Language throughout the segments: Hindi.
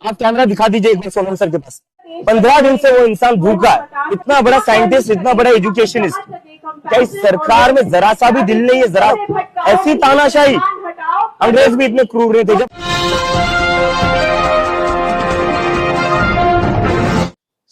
आप कैमरा दिखा दीजिए एक बार सोनम सर के पास। 15 दिन से वो इंसान भूखा है, इतना बड़ा साइंटिस्ट, इतना बड़ा एजुकेशनिस्ट। क्या इस सरकार में जरा सा भी दिल नहीं है? जरा ऐसी तानाशाही, अंग्रेज भी इतने क्रूर नहीं थे जब।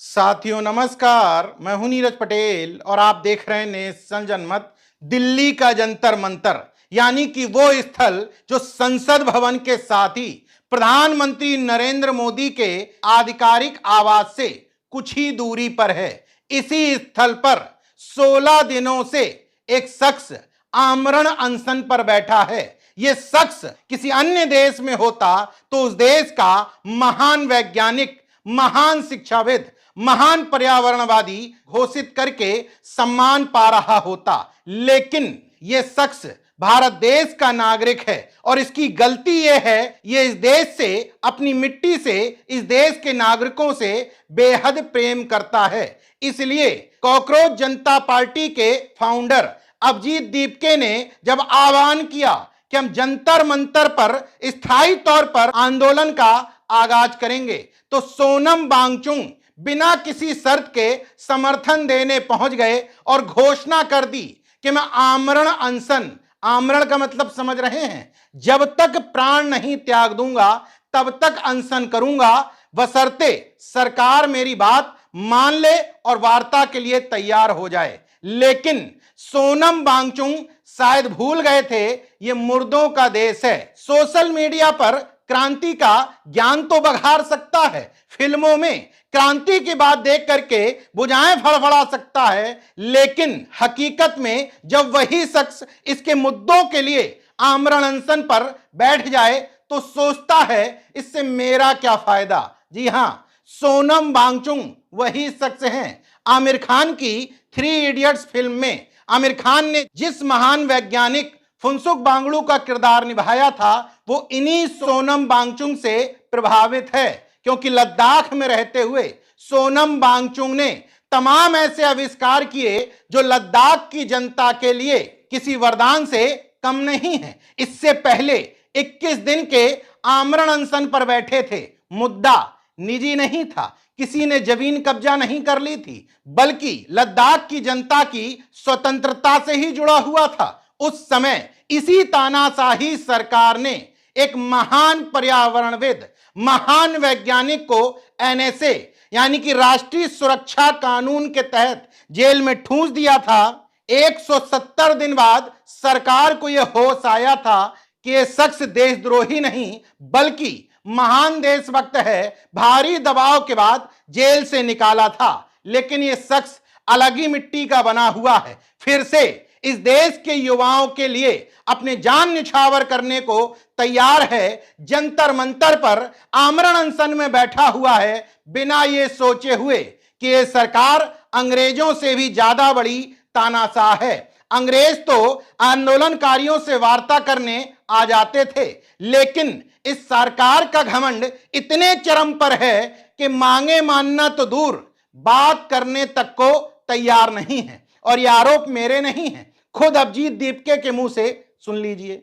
साथियों नमस्कार, मैं हूं नीरज पटेल और आप देख रहे हैं नेशन जनमत। दिल्ली का जंतर मंतर यानी कि वो स्थल जो संसद भवन के साथ ही प्रधानमंत्री नरेंद्र मोदी के आधिकारिक आवास से कुछ ही दूरी पर है। इसी स्थल पर 16 दिनों से एक शख्स आमरण अनशन पर बैठा है। यह शख्स किसी अन्य देश में होता तो उस देश का महान वैज्ञानिक, महान शिक्षाविद, महान पर्यावरणवादी घोषित करके सम्मान पा रहा होता, लेकिन यह शख्स भारत देश का नागरिक है और इसकी गलती यह है, यह इस देश से, अपनी मिट्टी से, इस देश के नागरिकों से बेहद प्रेम करता है। इसलिए कॉकरोच जनता पार्टी के फाउंडर अभिजीत दीपके ने जब आह्वान किया कि हम जंतर मंतर पर स्थायी तौर पर आंदोलन का आगाज करेंगे, तो सोनम वांगचुक बिना किसी शर्त के समर्थन देने पहुंच गए और घोषणा कर दी कि मैं आमरण अनशन, आमरण का मतलब समझ रहे हैं, जब तक प्राण नहीं त्याग दूंगा तब तक अनशन करूंगा, बशर्ते सरकार मेरी बात मान ले और वार्ता के लिए तैयार हो जाए। लेकिन सोनम वांगचुक शायद भूल गए थे ये मुर्दों का देश है। सोशल मीडिया पर क्रांति का ज्ञान तो बघार सकता है, फिल्मों में क्रांति की बात देख करके भुजाएं फड़फड़ा सकता है, लेकिन हकीकत में जब वही शख्स इसके मुद्दों के लिए आमरण अनशन पर बैठ जाए तो सोचता है इससे मेरा क्या फायदा। जी हां, सोनम वांगचुक वही शख्स हैं। आमिर खान की 3 इडियट्स फिल्म में आमिर खान ने जिस महान वैज्ञानिक फुनसुक वांगडू का किरदार निभाया था वो इन्हीं सोनम वांगचुक से प्रभावित है, क्योंकि लद्दाख में रहते हुए सोनम वांगचुक ने तमाम ऐसे आविष्कार किए जो लद्दाख की जनता के लिए किसी वरदान से कम नहीं है। इससे पहले 21 दिन के आमरण अनशन पर बैठे थे। मुद्दा निजी नहीं था, किसी ने जमीन कब्जा नहीं कर ली थी, बल्कि लद्दाख की जनता की स्वतंत्रता से ही जुड़ा हुआ था। उस समय इसी तानाशाही सरकार ने एक महान पर्यावरणविद, महान वैज्ञानिक को एनएसए यानी कि राष्ट्रीय सुरक्षा कानून के तहत जेल में ठूंस दिया था। 170 दिन बाद सरकार को यह होश आया था कि यह शख्स देशद्रोही नहीं बल्कि महान देशभक्त है। भारी दबाव के बाद जेल से निकाला था, लेकिन यह शख्स अलग ही मिट्टी का बना हुआ है। फिर से इस देश के युवाओं के लिए अपने जान निछावर करने को तैयार है। जंतर मंतर पर आमरण अनशन में बैठा हुआ है, बिना ये सोचे हुए कि यह सरकार अंग्रेजों से भी ज्यादा बड़ी तानाशाह है। अंग्रेज तो आंदोलनकारियों से वार्ता करने आ जाते थे, लेकिन इस सरकार का घमंड इतने चरम पर है कि मांगे मानना तो दूर, बात करने तक को तैयार नहीं है। और ये आरोप मेरे नहीं है, खुद अभिजीत दीपके के मुंह से सुन लीजिए।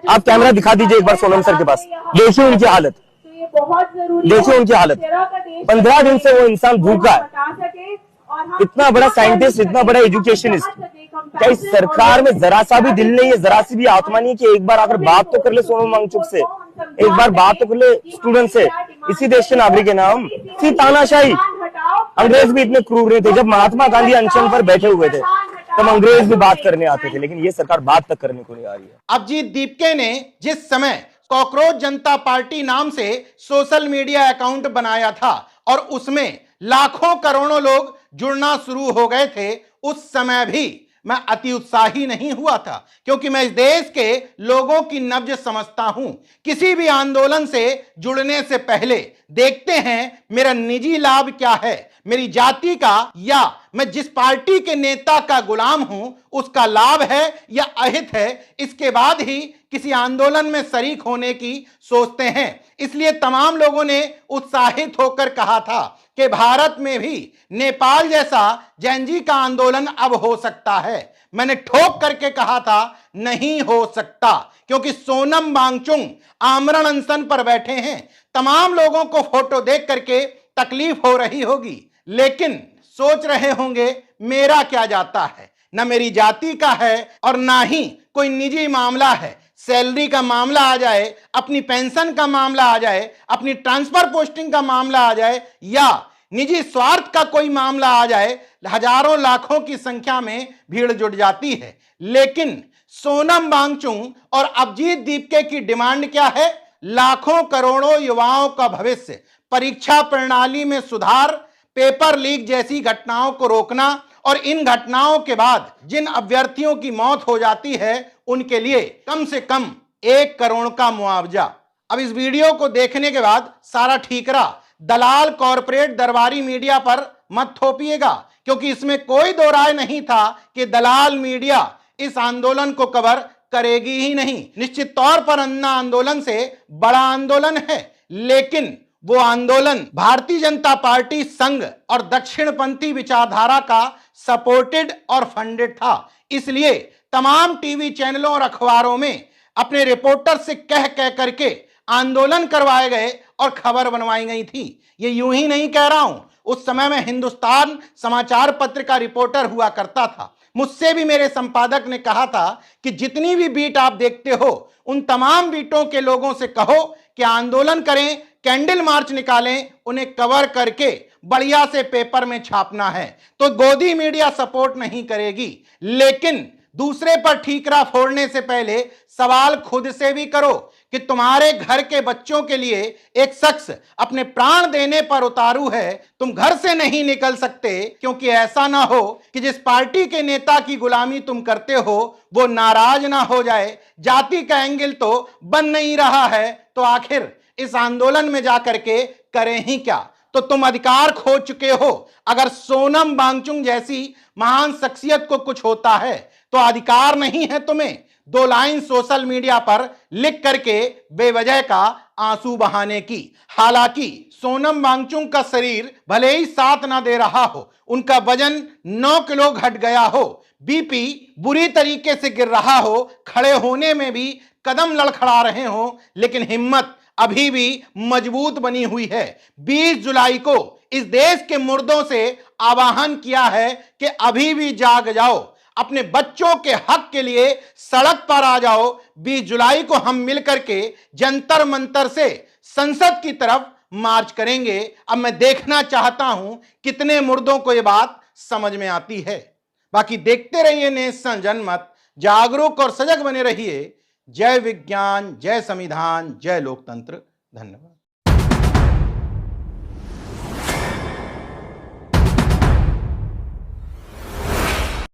आप कैमरा दिखा दीजिए एक बार सोनम सर के पास। देखिए उनकी हालत, देखिए उनकी हालत। 15 दिन से वो इंसान भूखा है, इतना बड़ा साइंटिस्ट, इतना बड़ा एजुकेशनिस्ट। क्या इस सरकार में जरा सा भी दिल नहीं है, जरा सी भी आत्मा नहीं कि एक बार आकर बात तो कर ले सोनम वांगचुक से, एक बार बात तो कर ले स्टूडेंट से, इसी देश के नागरिक है ना हम। सी तानाशाही, अंग्रेज भी इतने क्रूर नहीं थे। जब महात्मा गांधी अनशन पर बैठे हुए थे तब अंग्रेज भी बात करने आते थे, लेकिन ये सरकार बात तक करने को नहीं आ रही है। अभिजीत दीपके ने जिस समय कॉकरोच जनता पार्टी नाम से सोशल मीडिया अकाउंट बनाया था और उसमें लाखों करोड़ों लोग जुड़ना शुरू हो गए थे, उस समय भी मैं अति उत्साही नहीं हुआ था, क्योंकि मैं इस देश के लोगों की नब्ज समझता हूं। किसी भी आंदोलन से जुड़ने से पहले देखते हैं मेरा निजी लाभ क्या है, मेरी जाति का या मैं जिस पार्टी के नेता का गुलाम हूं उसका लाभ है या अहित है, इसके बाद ही किसी आंदोलन में शरीक होने की सोचते हैं। इसलिए तमाम लोगों ने उत्साहित होकर कहा था कि भारत में भी नेपाल जैसा जैनजी का आंदोलन अब हो सकता है। मैंने ठोक करके कहा था नहीं हो सकता, क्योंकि सोनम वांगचुक आमरण अनशन पर बैठे हैं। तमाम लोगों को फोटो देख करके तकलीफ हो रही होगी, लेकिन सोच रहे होंगे मेरा क्या जाता है, न मेरी जाति का है और ना ही कोई निजी मामला है। सैलरी का मामला आ जाए, अपनी पेंशन का मामला आ जाए, अपनी ट्रांसफर पोस्टिंग का मामला आ जाए या निजी स्वार्थ का कोई मामला आ जाए, हजारों लाखों की संख्या में भीड़ जुट जाती है। लेकिन सोनम वांगचुक और अभिजीत दीपके की डिमांड क्या है? लाखों करोड़ों युवाओं का भविष्य, परीक्षा प्रणाली में सुधार, पेपर लीक जैसी घटनाओं को रोकना और इन घटनाओं के बाद जिन अभ्यर्थियों की मौत हो जाती है उनके लिए कम से कम 1 करोड़ का मुआवजा। अब इस वीडियो को देखने के बाद सारा ठीकरा दलाल कॉरपोरेट दरबारी मीडिया पर मत थोपिएगा, क्योंकि इसमें कोई दो राय नहीं था कि दलाल मीडिया इस आंदोलन को कवर करेगी ही नहीं। निश्चित तौर पर अन्ना आंदोलन से बड़ा आंदोलन है, लेकिन वो आंदोलन भारतीय जनता पार्टी संघ और दक्षिणपंथी विचारधारा का सपोर्टेड और फंडेड था। इसलिए तमाम टीवी चैनलों और अखबारों में अपने रिपोर्टर से कह करके आंदोलन करवाए गए और खबर बनवाई गई थी। ये यूं ही नहीं कह रहा हूं, उस समय मैं हिंदुस्तान समाचार पत्र का रिपोर्टर हुआ करता था। मुझसे भी मेरे संपादक ने कहा था कि जितनी भी बीट आप देखते हो उन तमाम बीटों के लोगों से कहो कि आंदोलन करें, कैंडल मार्च निकालें, उन्हें कवर करके बढ़िया से पेपर में छापना है। तो गोदी मीडिया सपोर्ट नहीं करेगी, लेकिन दूसरे पर ठीकरा फोड़ने से पहले सवाल खुद से भी करो कि तुम्हारे घर के बच्चों के लिए एक शख्स अपने प्राण देने पर उतारू है, तुम घर से नहीं निकल सकते, क्योंकि ऐसा ना हो कि जिस पार्टी के नेता की गुलामी तुम करते हो वो नाराज ना हो जाए। जाति का एंगल तो बन नहीं रहा है, तो आखिर इस आंदोलन में जाकर के करें ही क्या? तो तुम अधिकार खो चुके हो। अगर सोनम वांगचुक जैसी महान शख्सियत को कुछ होता है तो अधिकार नहीं है तुम्हें 2 लाइन सोशल मीडिया पर लिख करके बेवजह का आंसू बहाने की। हालांकि सोनम वांगचुक का शरीर भले ही साथ ना दे रहा हो, उनका वजन 9 किलो घट गया हो, बीपी बुरी तरीके से गिर रहा हो, खड़े होने में भी कदम लड़खड़ा रहे हो, लेकिन हिम्मत अभी भी मजबूत बनी हुई है। 20 जुलाई को इस देश के मुर्दों से आह्वान किया है कि अभी भी जाग जाओ, अपने बच्चों के हक के लिए सड़क पर आ जाओ। 20 जुलाई को हम मिलकर के जंतर मंतर से संसद की तरफ मार्च करेंगे। अब मैं देखना चाहता हूं कितने मुर्दों को यह बात समझ में आती है। बाकी देखते रहिए नेशन जनमत, जागरूक और सजग बने रहिए। जय विज्ञान, जय संविधान, जय लोकतंत्र। धन्यवाद।